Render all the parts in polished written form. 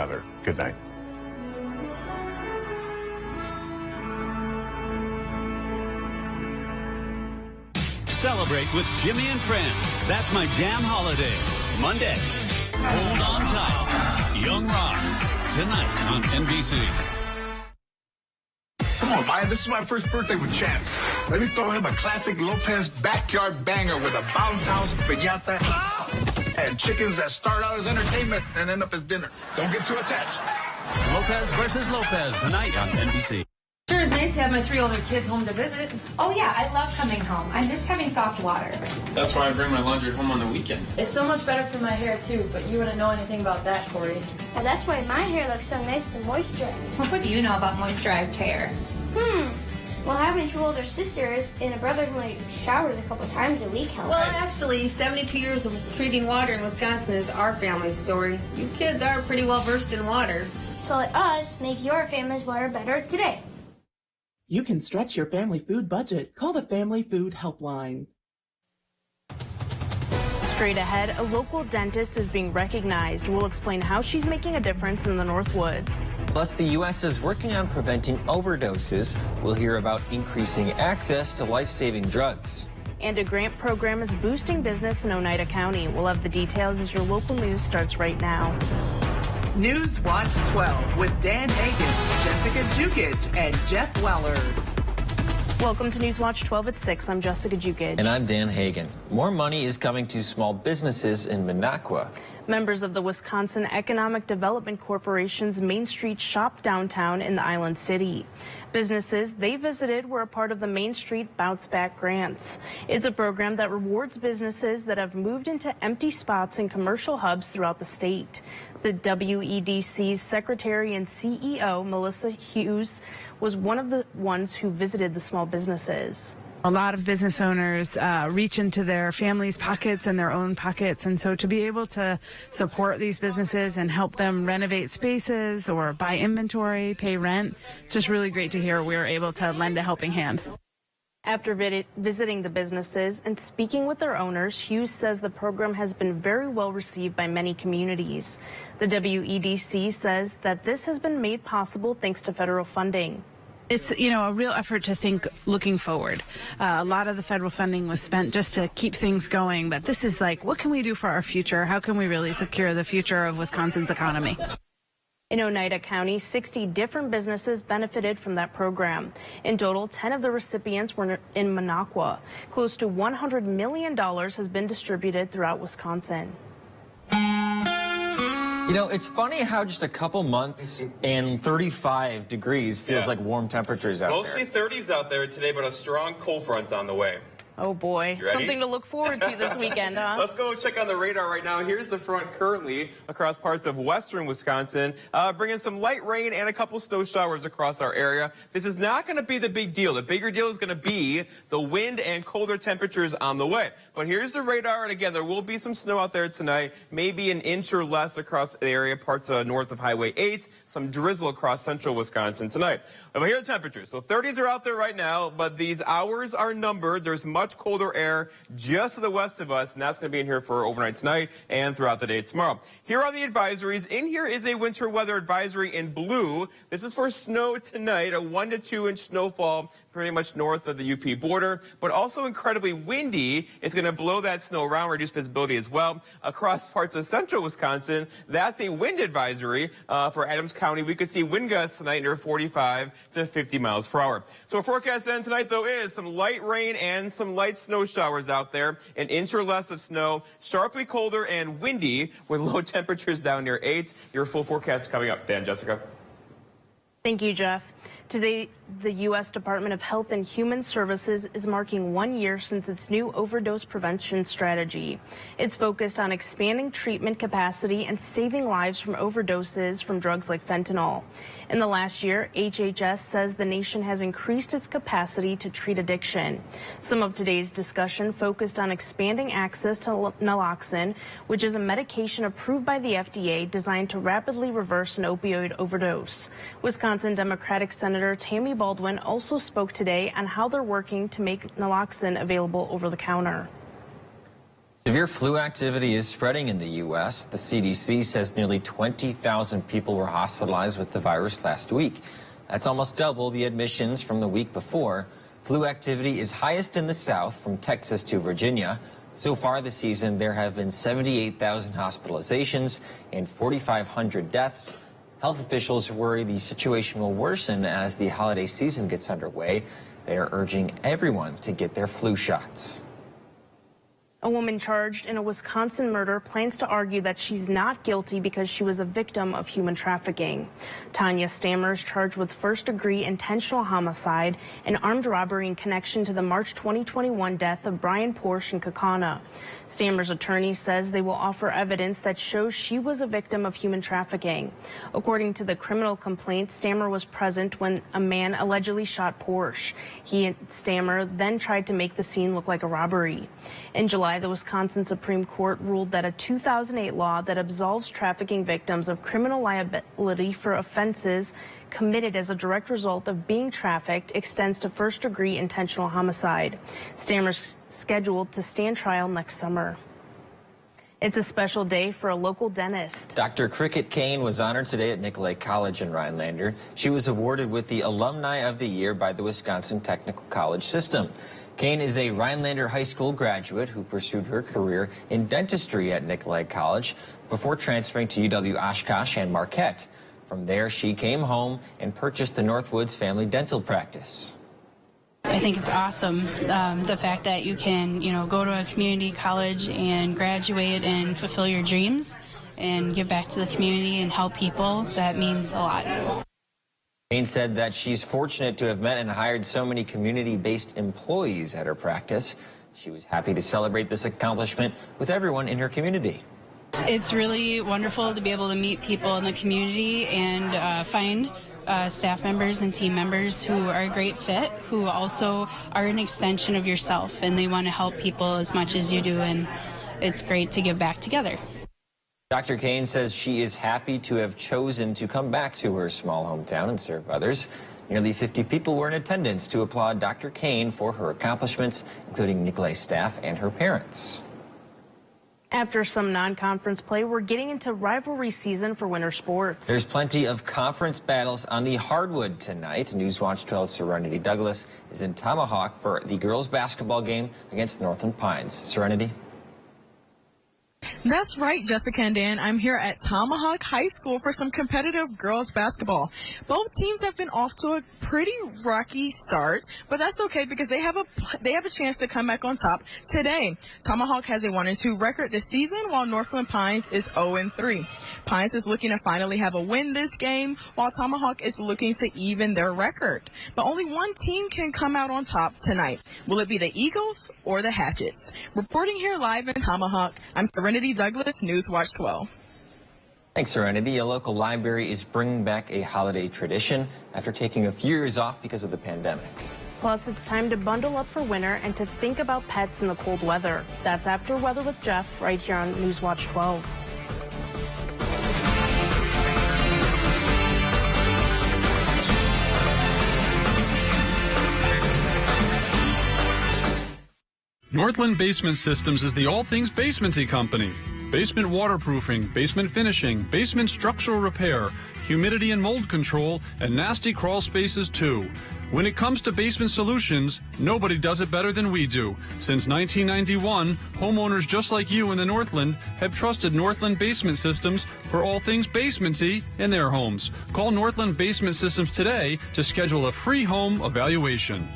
another. Good night. Celebrate with Jimmy and Friends. That's my jam holiday. Monday, Hold On Tight. Young Rock. Tonight on NBC. Come on, Maya, this is my first birthday with Chance. Let me throw him a classic Lopez backyard banger with a bounce house, piñata, and chickens that start out as entertainment and end up as dinner. Don't get too attached. Lopez versus Lopez tonight on NBC. Sure is nice to have my 3 older kids home to visit. Oh yeah, I love coming home. I miss having soft water. That's why I bring my laundry home on the weekend. It's so much better for my hair too, but you wouldn't know anything about that, Corey. Well, that's why my hair looks so nice and moisturized. What do you know about moisturized hair? Well, having 2 older sisters and a brother who only showers a couple times a week helps. Well, actually, 72 years of treating water in Wisconsin is our family story. You kids are pretty well versed in water. So let us make your family's water better today. You can stretch your family food budget. Call the Family Food Helpline. Straight ahead, a local dentist is being recognized. We'll explain how she's making a difference in the North Woods. Plus, the U.S. is working on preventing overdoses. We'll hear about increasing access to life-saving drugs. And a grant program is boosting business in Oneida County. We'll have the details as your local news starts right now. News Watch 12 with Dan Hagan, Jessica Jukic, and Jeff Weller. Welcome to News Watch 12 at 6. I'm Jessica Jukic. And I'm Dan Hagan. More money is coming to small businesses in Minocqua. Members of the Wisconsin Economic Development Corporation's Main Street Shop downtown in the Island City. Businesses they visited were a part of the Main Street Bounce Back Grants. It's a program that rewards businesses that have moved into empty spots in commercial hubs throughout the state. The WEDC's Secretary and CEO, Melissa Hughes, was one of the ones who visited the small businesses. A lot of business owners reach into their families' pockets and their own pockets. And so to be able to support these businesses and help them renovate spaces or buy inventory, pay rent, it's just really great to hear we were able to lend a helping hand. After visiting the businesses and speaking with their owners, Hughes says the program has been very well received by many communities. The WEDC says that this has been made possible thanks to federal funding. It's, a real effort to think looking forward. A lot of the federal funding was spent just to keep things going, but this is like, what can we do for our future? How can we really secure the future of Wisconsin's economy? In Oneida County, 60 different businesses benefited from that program. In total, 10 of the recipients were in Minocqua. Close to $100 million has been distributed throughout Wisconsin. It's funny how just a couple months and 35 degrees feels like warm temperatures out Mostly there. 30s out there today, but a strong cold front's on the way. Oh boy, something to look forward to this weekend, huh? Let's go check on the radar right now. Here's the front currently across parts of western Wisconsin, bringing some light rain and a couple snow showers across our area. This is not going to be the big deal. The bigger deal is going to be the wind and colder temperatures on the way. But here's the radar, and again, there will be some snow out there tonight, maybe an inch or less across the area, parts north of Highway 8, some drizzle across central Wisconsin tonight. But here are the temperatures. So 30s are out there right now, but these hours are numbered. There's much colder air just to the west of us, and that's going to be in here for overnight tonight and throughout the day tomorrow. Here are the advisories. In here is a winter weather advisory in blue. This is for snow tonight, a 1 to 2 inch snowfall pretty much north of the UP border, but also incredibly windy. It's going to blow that snow around, reduce visibility as well. Across parts of central Wisconsin, that's a wind advisory for Adams County. We could see wind gusts tonight near 45 to 50 miles per hour. So our forecast then tonight, though, is some light rain and some light snow showers out there, an inch or less of snow, sharply colder and windy with low temperatures down near 8. Your full forecast is coming up. Dan, Jessica. Thank you, Jeff. Today, the U.S. Department of Health and Human Services is marking 1 year since its new overdose prevention strategy. It's focused on expanding treatment capacity and saving lives from overdoses from drugs like fentanyl. In the last year, HHS says the nation has increased its capacity to treat addiction. Some of today's discussion focused on expanding access to naloxone, which is a medication approved by the FDA designed to rapidly reverse an opioid overdose. Wisconsin Democratic Senator Tammy Baldwin also spoke today on how they're working to make naloxone available over the counter. Severe flu activity is spreading in the U.S. The CDC says nearly 20,000 people were hospitalized with the virus last week. That's almost double the admissions from the week before. Flu activity is highest in the South, from Texas to Virginia. So far this season, there have been 78,000 hospitalizations and 4,500 deaths. Health officials worry the situation will worsen as the holiday season gets underway. They are urging everyone to get their flu shots. A woman charged in a Wisconsin murder plans to argue that she's not guilty because she was a victim of human trafficking. Tanya Stammer is charged with first-degree intentional homicide and armed robbery in connection to the March 2021 death of Brian Porsche in Kaukauna. Stammer's attorney says they will offer evidence that shows she was a victim of human trafficking. According to the criminal complaint, Stammer was present when a man allegedly shot Porsche. He and Stammer then tried to make the scene look like a robbery. In July, the Wisconsin Supreme Court ruled that a 2008 law that absolves trafficking victims of criminal liability for offenses committed as a direct result of being trafficked extends to first-degree intentional homicide. Stammer's scheduled to stand trial next summer. It's a special day for a local dentist. Dr. Cricket Kane was honored today at Nicolay College in Rhinelander. She was awarded with the Alumni of the Year by the Wisconsin Technical College System. Kane is a Rhinelander High School graduate who pursued her career in dentistry at Nicolay College before transferring to UW Oshkosh and Marquette. From there, she came home and purchased the Northwoods family dental practice. I think it's awesome, the fact that you can, go to a community college and graduate and fulfill your dreams and give back to the community and help people. That means a lot. Kane said that she's fortunate to have met and hired so many community-based employees at her practice. She was happy to celebrate this accomplishment with everyone in her community. It's really wonderful to be able to meet people in the community and find staff members and team members who are a great fit, who also are an extension of yourself, and they want to help people as much as you do, and it's great to give back together. Dr. Kane says she is happy to have chosen to come back to her small hometown and serve others. Nearly 50 people were in attendance to applaud Dr. Kane for her accomplishments, including Nicolay staff and her parents. After some non-conference play, we're getting into rivalry season for winter sports. There's plenty of conference battles on the hardwood tonight. Newswatch 12's Serenity Douglas is in Tomahawk for the girls' basketball game against Northland Pines. Serenity? That's right, Jessica and Dan. I'm here at Tomahawk High School for some competitive girls basketball. Both teams have been off to a pretty rocky start, but that's okay because they have a chance to come back on top today. Tomahawk has a 1-2 record this season, while Northland Pines is 0-3. Pines is looking to finally have a win this game, while Tomahawk is looking to even their record. But only one team can come out on top tonight. Will it be the Eagles or the Hatchets? Reporting here live in Tomahawk, I'm Serenity Douglas, Newswatch 12. Thanks, Serenity. A local library is bringing back a holiday tradition after taking a few years off because of the pandemic. Plus, it's time to bundle up for winter and to think about pets in the cold weather. That's After Weather with Jeff, right here on Newswatch 12. Northland Basement Systems is the all things basementy company. Basement waterproofing, basement finishing, basement structural repair, humidity and mold control, and nasty crawl spaces too. When it comes to basement solutions, nobody does it better than we do. Since 1991, homeowners just like you in the Northland have trusted Northland Basement Systems for all things basementy in their homes. Call Northland Basement Systems today to schedule a free home evaluation.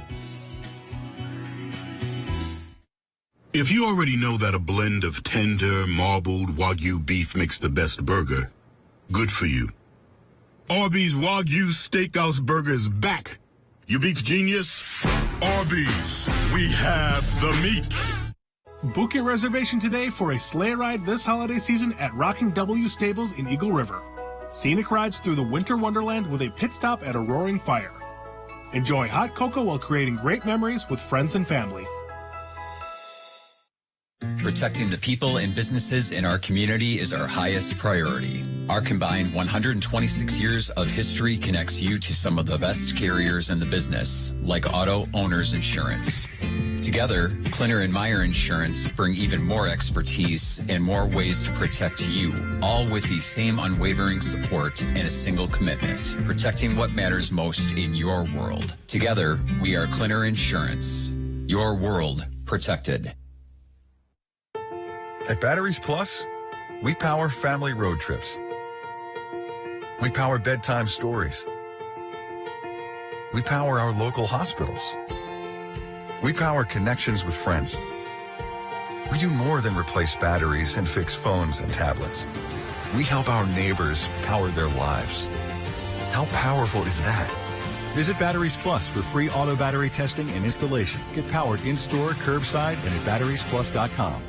If you already know that a blend of tender, marbled Wagyu beef makes the best burger, good for you. Arby's Wagyu Steakhouse Burger is back. You beef genius? Arby's, we have the meat. Book your reservation today for a sleigh ride this holiday season at Rocking W Stables in Eagle River. Scenic rides through the winter wonderland with a pit stop at a roaring fire. Enjoy hot cocoa while creating great memories with friends and family. Protecting the people and businesses in our community is our highest priority. Our combined 126 years of history connects you to some of the best carriers in the business, like Auto Owners Insurance. Together, Klinner and Meyer Insurance bring even more expertise and more ways to protect you, all with the same unwavering support and a single commitment, protecting what matters most in your world. Together, we are Klinner Insurance. Your world protected. At Batteries Plus, we power family road trips. We power bedtime stories. We power our local hospitals. We power connections with friends. We do more than replace batteries and fix phones and tablets. We help our neighbors power their lives. How powerful is that? Visit Batteries Plus for free auto battery testing and installation. Get powered in-store, curbside, and at batteriesplus.com.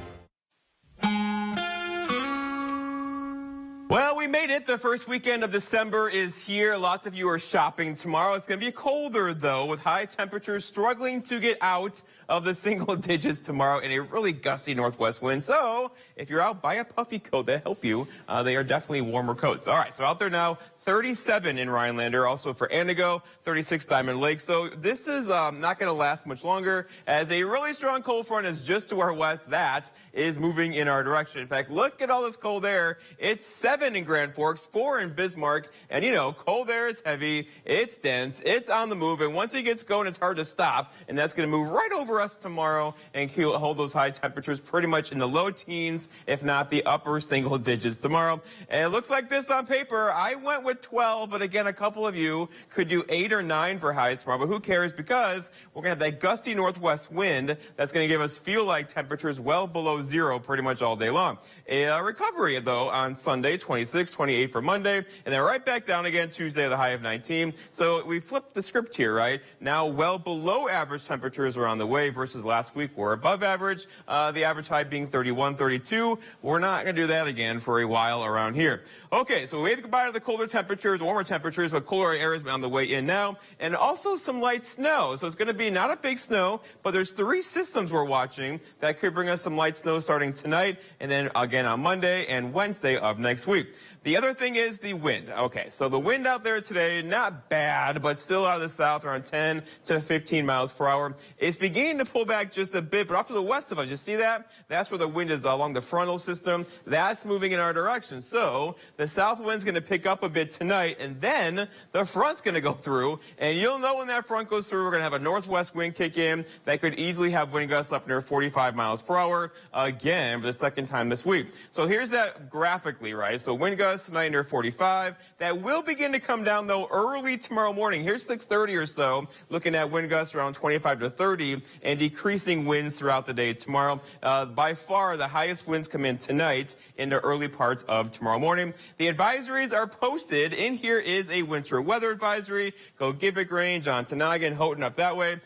Well, we made it. The first weekend of December is here. Lots of you are shopping tomorrow. It's going to be colder, though, with high temperatures struggling to get out of the single digits tomorrow and a really gusty northwest wind. So if you're out, buy a puffy coat. That'll help you. They are definitely warmer coats. All right, so out there now, 37 in Rhinelander, also for Antigo, 36 Diamond Lake. So this is not going to last much longer, as a really strong cold front is just to our west. That is moving in our direction. In fact, look at all this cold air. It's 7 in Grand Forks, 4 in Bismarck. And, you know, cold air is heavy. It's dense. It's on the move. And once it gets going, it's hard to stop. And that's going to move right over us tomorrow and hold those high temperatures pretty much in the low teens, if not the upper single digits tomorrow. And it looks like this on paper. I went with 12, but again, a couple of you could do 8 or 9 for highs tomorrow. But who cares? Because we're going to have that gusty northwest wind that's going to give us feel-like temperatures well below zero pretty much all day long. A recovery, though, on Sunday, 26, 28 for Monday, and then right back down again Tuesday, the high of 19. So we flipped the script here, right? Now well below average temperatures are on the way versus last week we're above average. The average high being 31, 32. We're not going to do that again for a while around here. Okay, so we have to goodbye to the colder temperatures, warmer temperatures, but cooler air is on the way in now, and also some light snow. So it's going to be not a big snow, but there's 3 systems we're watching that could bring us some light snow starting tonight, and then again on Monday and Wednesday of next week. The other thing is the wind. Okay, so the wind out there today, not bad, but still out of the south, around 10 to 15 miles per hour. It's beginning to pull back just a bit, but off to the west of us, you see that? That's where the wind is along the frontal system. That's moving in our direction. So the south wind's going to pick up a bit tonight, and then the front's going to go through, and you'll know when that front goes through, we're going to have a northwest wind kick in that could easily have wind gusts up near 45 miles per hour again for the second time this week. So here's that graphically, right? So wind gusts tonight near 45. That will begin to come down, though, early tomorrow morning. Here's 6:30 or so, looking at wind gusts around 25 to 30 and decreasing winds throughout the day tomorrow. By far, the highest winds come in tonight into early parts of tomorrow morning. The advisories are posted. In here is a winter weather advisory. Go Gibbet Range, Ontonagon, Houghton up that way.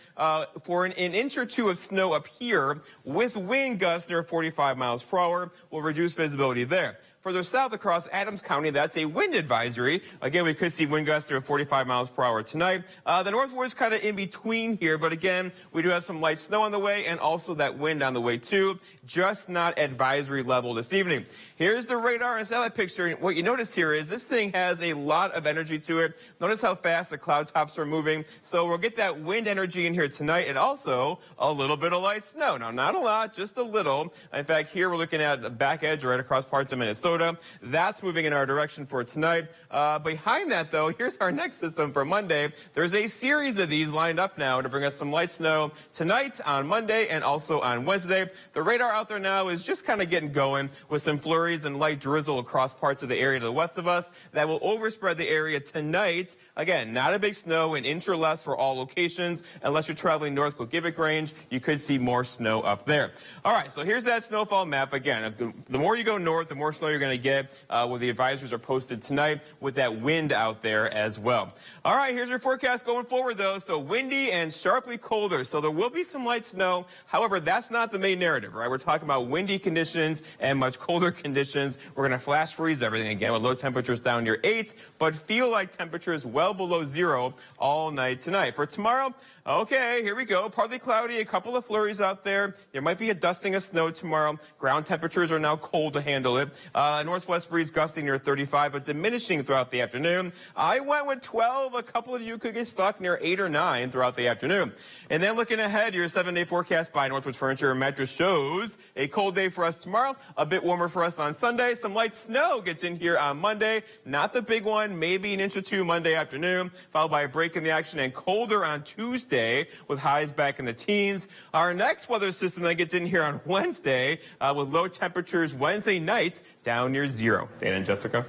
For an inch or 2 of snow up here with wind gusts near 45 miles per hour will reduce visibility there. Further south across Adams County, that's a wind advisory. Again, we could see wind gusts near 45 miles per hour tonight. The northward's kind of in between here, but again, we do have some light snow on the way and also that wind on the way too, just not advisory level this evening. Here's the radar and satellite picture. What you notice here is this thing has a lot of energy to it. Notice how fast the cloud tops are moving. So we'll get that wind energy in here tonight and also a little bit of light snow. Now, not a lot, just a little. In fact, here we're looking at the back edge right across parts of Minnesota. That's moving in our direction for tonight. Behind that, though, here's our next system for Monday. There's a series of these lined up now to bring us some light snow tonight, on Monday, and also on Wednesday. The radar out there now is just kind of getting going with some flurries and light drizzle across parts of the area to the west of us that will overspread the area tonight. Again, not a big snow, an inch or less for all locations. Unless you're traveling north, go Gibbet Range, you could see more snow up there. All right, so here's that snowfall map. Again, the more you go north, the more snow you're going to get, where the advisories are posted tonight with that wind out there as well. All right, here's your forecast going forward, though. So windy and sharply colder. So there will be some light snow. However, that's not the main narrative, right? We're talking about windy conditions and much colder conditions. We're going to flash freeze everything again with low temperatures down near 8, but feel like temperatures well below 0 all night tonight. For tomorrow, okay, here we go. Partly cloudy, a couple of flurries out there. There might be a dusting of snow tomorrow. Ground temperatures are now cold to handle it. Northwest breeze gusting near 35, but diminishing throughout the afternoon. I went with 12. A couple of you could get stuck near 8 or 9 throughout the afternoon. And then looking ahead, your 7-day forecast by Northwoods Furniture and Mattress shows a cold day for us tomorrow, a bit warmer for us on Sunday. Some light snow gets in here on Monday. Not the big one, maybe an inch or two Monday afternoon, followed by a break in the action and colder on Tuesday with highs back in the teens. Our next weather system that gets in here on Wednesday with low temperatures Wednesday night down near 0. Dana and Jessica.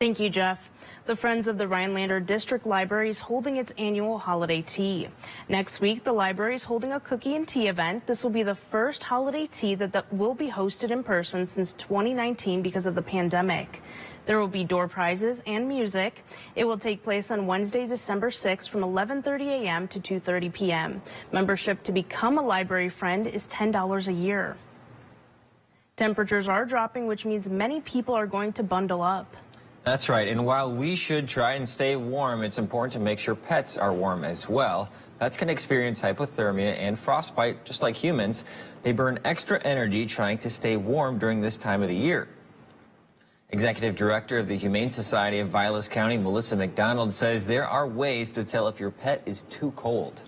Thank you, Jeff. The Friends of the Rhinelander District Library is holding its annual holiday tea. Next week, the library is holding a cookie and tea event. This will be the first holiday tea that will be hosted in person since 2019 because of the pandemic. There will be door prizes and music. It will take place on Wednesday, December 6th from 11:30 a.m. to 2:30 p.m. Membership to become a library friend is $10 a year. Temperatures are dropping, which means many people are going to bundle up. That's right. And while we should try and stay warm, it's important to make sure pets are warm as well. Pets can experience hypothermia and frostbite just like humans. They burn extra energy trying to stay warm during this time of the year. Executive Director of the Humane Society of Vilas County, Melissa McDonald, says there are ways to tell if your pet is too cold.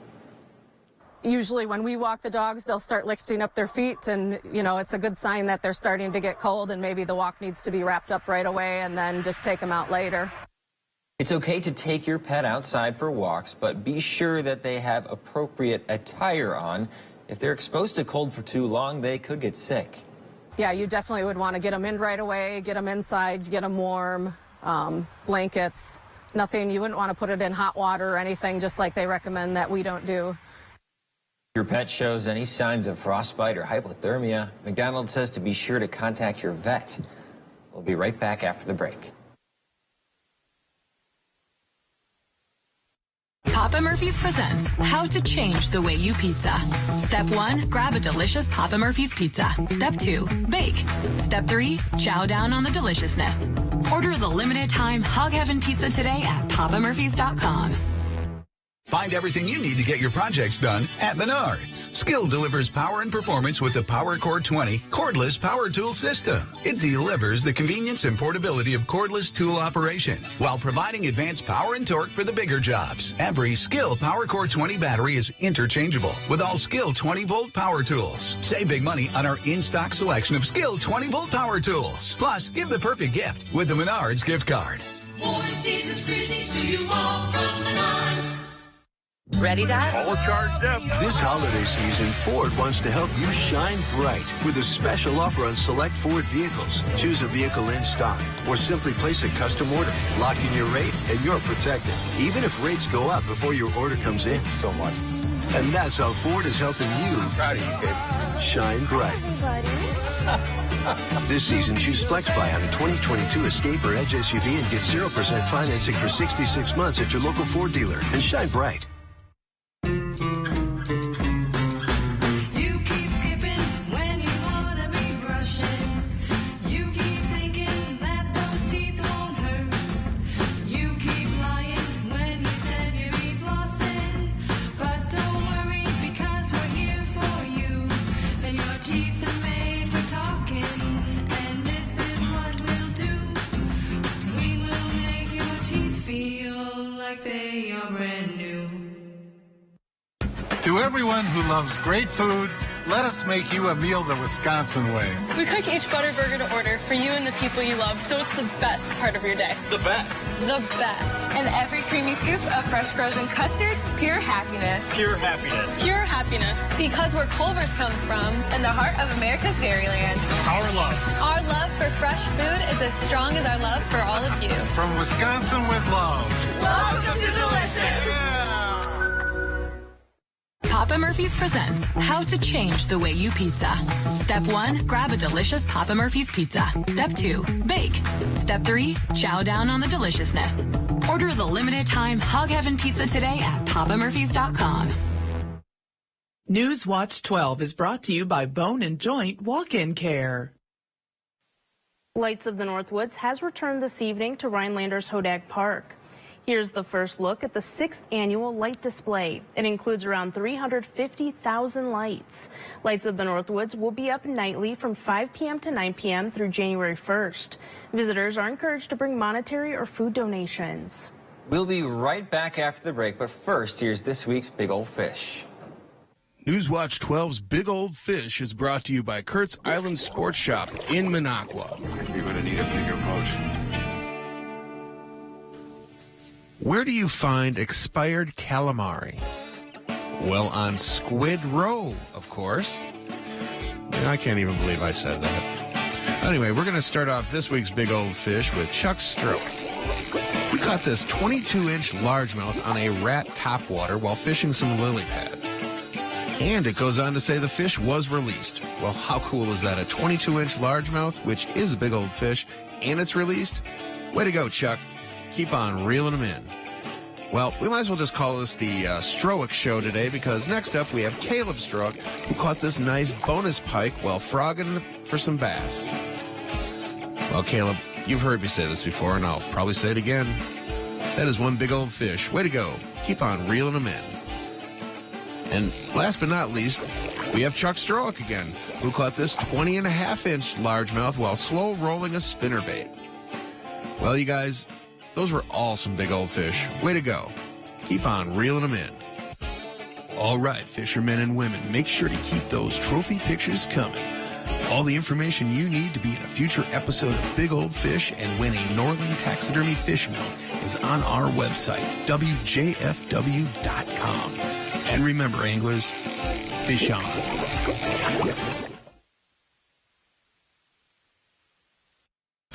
Usually when we walk the dogs, they'll start lifting up their feet, and, you know, it's a good sign that they're starting to get cold, and maybe the walk needs to be wrapped up right away and then just take them out later. It's okay to take your pet outside for walks, but be sure that they have appropriate attire on. If they're exposed to cold for too long, they could get sick. Yeah, you definitely would want to get them in right away, get them inside, get them warm, blankets, nothing. You wouldn't want to put it in hot water or anything, just like they recommend that we don't do. If your pet shows any signs of frostbite or hypothermia, McDonald says to be sure to contact your vet. We'll be right back after the break. Papa Murphy's presents How to Change the Way You Pizza. Step 1, grab a delicious Papa Murphy's pizza. Step 2, bake. Step 3, chow down on the deliciousness. Order the limited time Hog Heaven pizza today at papamurphys.com. Find everything you need to get your projects done at Menards. Skill delivers power and performance with the PowerCore 20 cordless power tool system. It delivers the convenience and portability of cordless tool operation while providing advanced power and torque for the bigger jobs. Every Skill PowerCore 20 battery is interchangeable with all Skill 20-volt power tools. Save big money on our in-stock selection of Skill 20-volt power tools. Plus, give the perfect gift with the Menards gift card. More season's greetings to you all from Menards. Ready, Dad? All charged up. This holiday season, Ford wants to help you shine bright with a special offer on select Ford vehicles. Choose a vehicle in stock or simply place a custom order. Lock in your rate and you're protected, even if rates go up before your order comes in. So much. And that's how Ford is helping you. I'm proud of you, kid. Shine bright. This season, choose FlexBuy on a 2022 Escape or Edge SUV and get 0% financing for 66 months at your local Ford dealer. And shine bright. You keep skipping when you want to be brushing. You keep thinking that those teeth won't hurt. You keep lying when you said you'd be flossing. But don't worry because we're here for you. And your teeth are made for talking. And this is what we'll do. We will make your teeth feel like they are brand new. To everyone who loves great food, let us make you a meal the Wisconsin way. We cook each butter burger to order for you and the people you love, so it's the best part of your day. The best. The best. And every creamy scoop of fresh frozen custard, pure happiness. Pure happiness. Pure happiness. Because where Culver's comes from, in the heart of America's Dairyland. Our love. Our love for fresh food is as strong as our love for all of you. From Wisconsin with love. Welcome to Delicious. Papa Murphy's presents How to Change the Way You Pizza. Step 1, grab a delicious Papa Murphy's pizza. Step 2, bake. Step 3, chow down on the deliciousness. Order the limited time Hog Heaven pizza today at papamurphys.com. News Watch 12 is brought to you by Bone and Joint Walk-In Care. Lights of the Northwoods has returned this evening to Rhinelander's Hodag Park. Here's the first look at the 6th annual light display. It includes around 350,000 lights. Lights of the Northwoods will be up nightly from 5 p.m. to 9 p.m. through January 1st. Visitors are encouraged to bring monetary or food donations. We'll be right back after the break, but first, here's this week's Big Old Fish. Newswatch 12's Big Old Fish is brought to you by Kurt's Island Sports Shop in Minocqua. You're going to need a bigger boat. Where do you find expired calamari? Well, on Squid Row, of course. I can't even believe I said that. Anyway, we're going to start off this week's Big Old Fish with Chuck Stroke. We caught this 22-inch largemouth on a rat topwater while fishing some lily pads. And it goes on to say the fish was released. Well, how cool is that? A 22-inch largemouth, which is a big old fish, and it's released? Way to go, Chuck. Keep on reeling them in. Well, we might as well just call this the Stroic Show today, because next up we have Caleb Stroic, who caught this nice bonus pike while frogging for some bass. Well, Caleb, you've heard me say this before, and I'll probably say it again. That is one big old fish. Way to go. Keep on reeling them in. And last but not least, we have Chuck Stroic again, who caught this 20.5-inch largemouth while slow rolling a spinnerbait. Well, you guys, those were all some big old fish. Way to go. Keep on reeling them in. All right, fishermen and women, make sure to keep those trophy pictures coming. All the information you need to be in a future episode of Big Old Fish and win a Northland Taxidermy fish mill is on our website, WJFW.com. And remember, anglers, fish on.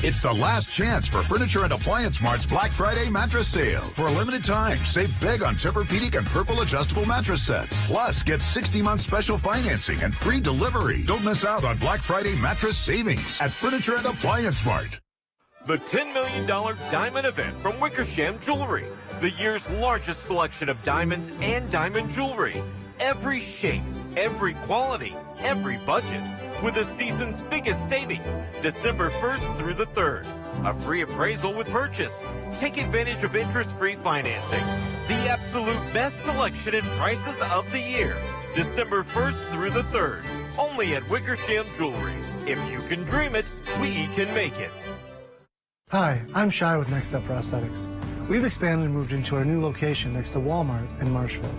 It's the last chance for Furniture and Appliance Mart's Black Friday mattress sale. For a limited time, save big on Tempur-Pedic and Purple adjustable mattress sets. Plus, get 60-month special financing and free delivery. Don't miss out on Black Friday mattress savings at Furniture and Appliance Mart. The $10 million Diamond Event from Wickersham Jewelry. The year's largest selection of diamonds and diamond jewelry. Every shape, every quality, every budget. With the season's biggest savings, December 1st through the 3rd. A free appraisal with purchase. Take advantage of interest-free financing. The absolute best selection and prices of the year. December 1st through the 3rd. Only at Wickersham Jewelry. If you can dream it, we can make it. Hi, I'm Shai with Next Step Prosthetics. We've expanded and moved into our new location next to Walmart in Marshfield.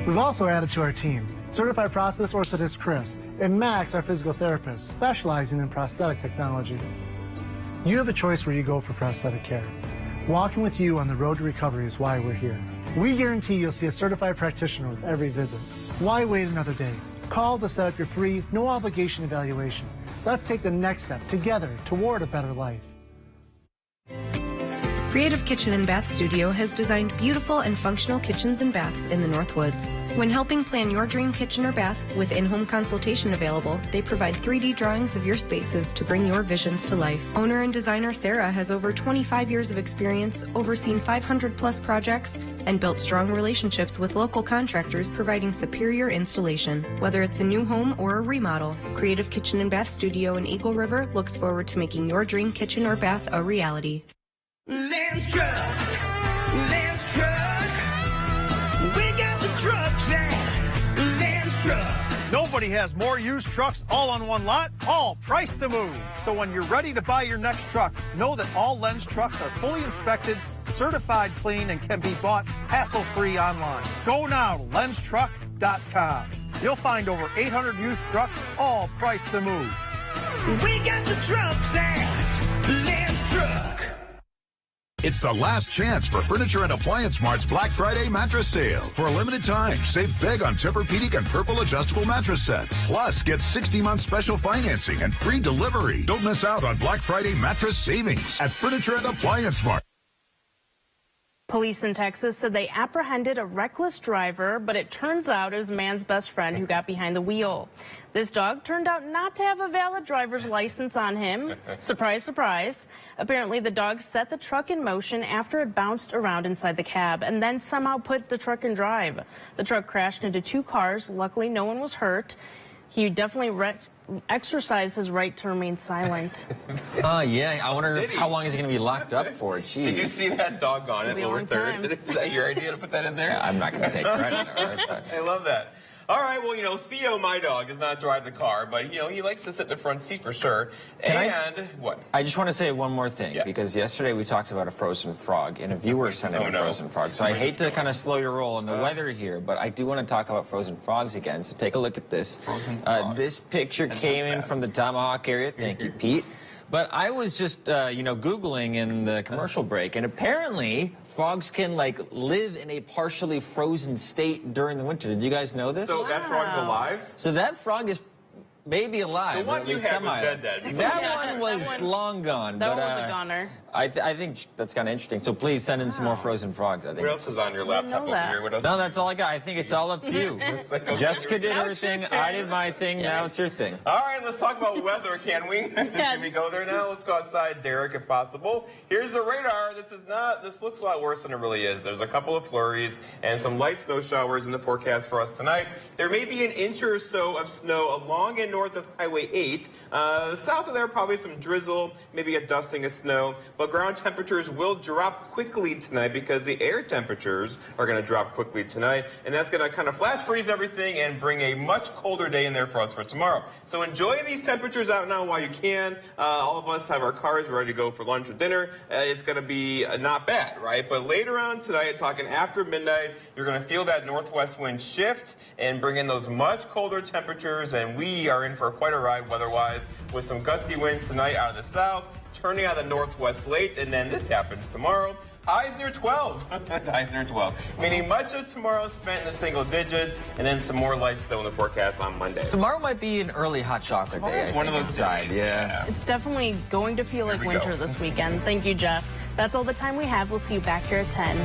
We've also added to our team Certified Prosthetist Orthotist Chris and Max, our physical therapist, specializing in prosthetic technology. You have a choice where you go for prosthetic care. Walking with you on the road to recovery is why we're here. We guarantee you'll see a certified practitioner with every visit. Why wait another day? Call to set up your free, no obligation evaluation. Let's take the next step together toward a better life. Creative Kitchen and Bath Studio has designed beautiful and functional kitchens and baths in the Northwoods. When helping plan your dream kitchen or bath with in-home consultation available, they provide 3D drawings of your spaces to bring your visions to life. Owner and designer Sarah has over 25 years of experience, overseen 500 plus projects, and built strong relationships with local contractors providing superior installation. Whether it's a new home or a remodel, Creative Kitchen and Bath Studio in Eagle River looks forward to making your dream kitchen or bath a reality. Lance Truck, Lance Truck, we got the truck track, Lance Truck. Nobody has more used trucks all on one lot, all priced to move. So when you're ready to buy your next truck, know that all Lens trucks are fully inspected, certified clean, and can be bought hassle-free online. Go now to lenstruck.com. You'll find over 800 used trucks, all priced to move. We got the truck track, Lance Truck. It's the last chance for Furniture and Appliance Mart's Black Friday mattress sale. For a limited time, save big on Tempur-Pedic and Purple adjustable mattress sets. Plus, get 60-month special financing and free delivery. Don't miss out on Black Friday mattress savings at Furniture and Appliance Mart. Police in Texas said they apprehended a reckless driver, but it turns out it was a man's best friend who got behind the wheel. This dog turned out not to have a valid driver's license on him. Surprise, surprise. Apparently, the dog set the truck in motion after it bounced around inside the cab and then somehow put the truck in drive. The truck crashed into two cars. Luckily, no one was hurt. He definitely exercised his right to remain silent. Yeah. I wonder how long is he going to be locked up for? Jeez. Did you see that doggone it, lower third? Is that your idea to put that in there? Yeah, I'm not going to take credit. I love that. All right, well, Theo, my dog, does not drive the car, but, he likes to sit in the front seat for sure. What? I just want to say one more thing, because yesterday we talked about a frozen frog, and a viewer sent in a frozen frog. So I hate to kind of slow your roll on the weather here, but I do want to talk about frozen frogs again. So take a look at this. This picture came in from the Tomahawk area. Thank you, Pete. But I was just, Googling in the commercial break, and apparently frogs can, live in a partially frozen state during the winter. Did you guys know this? So that frog's alive? So that frog is maybe alive. The one you had was dead. That one was long gone. That was a goner. I think that's kind of interesting. So please send in some more frozen frogs. I think. What else is on your laptop over here? What else? No, that's all I got. I think it's all up to you. Jessica did her thing. I did my thing. Now it's your thing. All right, let's talk about weather, can we? Can we go there now? Let's go outside, Derek, if possible. Here's the radar. This looks a lot worse than it really is. There's a couple of flurries and some light snow showers in the forecast for us tonight. There may be an inch or so of snow along and north of Highway 8. South of there, probably some drizzle, maybe a dusting of snow. But ground temperatures will drop quickly tonight because the air temperatures are going to drop quickly tonight. And that's going to kind of flash freeze everything and bring a much colder day in there for us for tomorrow. So enjoy these temperatures out now while you can. All of us have our cars ready to go for lunch or dinner. It's going to be not bad, right? But later on tonight, talking after midnight, you're going to feel that northwest wind shift and bring in those much colder temperatures. And we are in for quite a ride weather-wise with some gusty winds tonight out of the south, turning out of the northwest late, and then this happens tomorrow. Highs near 12. Highs near 12. Meaning much of tomorrow spent in the single digits, and then some more light snow in the forecast on Monday. Tomorrow might be an early hot chocolate day. It's one of those days. Yeah. It's definitely going to feel like winter this weekend. Thank you, Jeff. That's all the time we have. We'll see you back here at 10.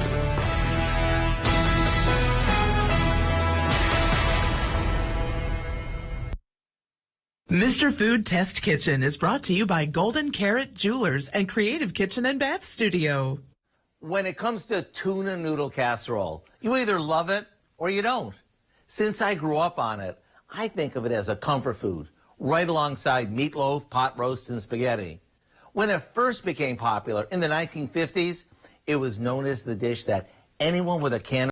Mr. Food Test Kitchen is brought to you by Golden Carrot Jewelers and Creative Kitchen and Bath Studio. When it comes to tuna noodle casserole, you either love it or you don't. Since I grew up on it, I think of it as a comfort food, right alongside meatloaf, pot roast, and spaghetti. When it first became popular in the 1950s, it was known as the dish that anyone with a can